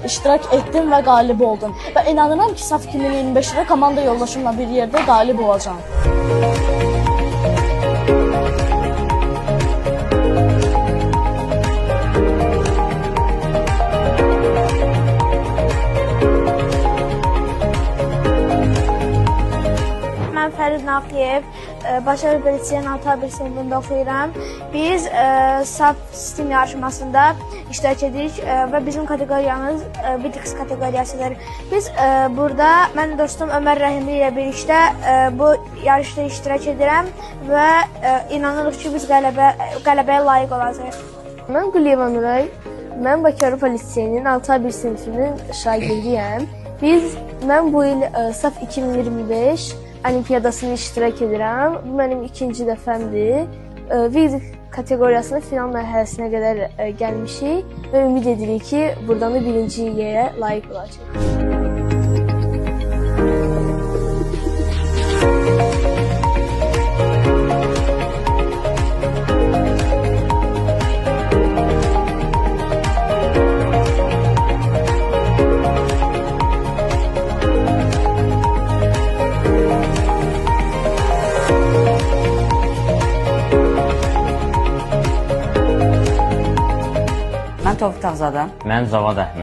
iştirak etdim və qalib oldum. Və inanıram ki, SAF 2025-də komanda yoldaşımla bir yerdə qalib olacağam. Mən Fərid Naxiyev, Başarı Belediyyəsinin 6A1 sinifində oxuyuram. Biz SAF STEAM yarışmasında iştirak edirik və bizim kateqoriyamız VIDX kateqoriyasıdır. Biz burada mən dostum Ömər Rəhimli ilə birlikdə bu yarışda iştirak edirəm və inanırıq ki, biz qələbəyə layiq olacağıq. Mən Quliyeva Nuray, mən Bakı Avropa Liseyinin 6A1 sinifinin şagirdiyəm. Mən bu il SAF 2025 Olimpiyadasını iştirak edirəm. Bu mənim ikinci dəfəmdir. VIDX kateqoriyasının final mərhələsinə qədər gəlmişik və ümid edirik ki, buradan da birinciliyə layiq olacaq. Mən Tofiq Tağzadə. Mən Cavad Əhməd.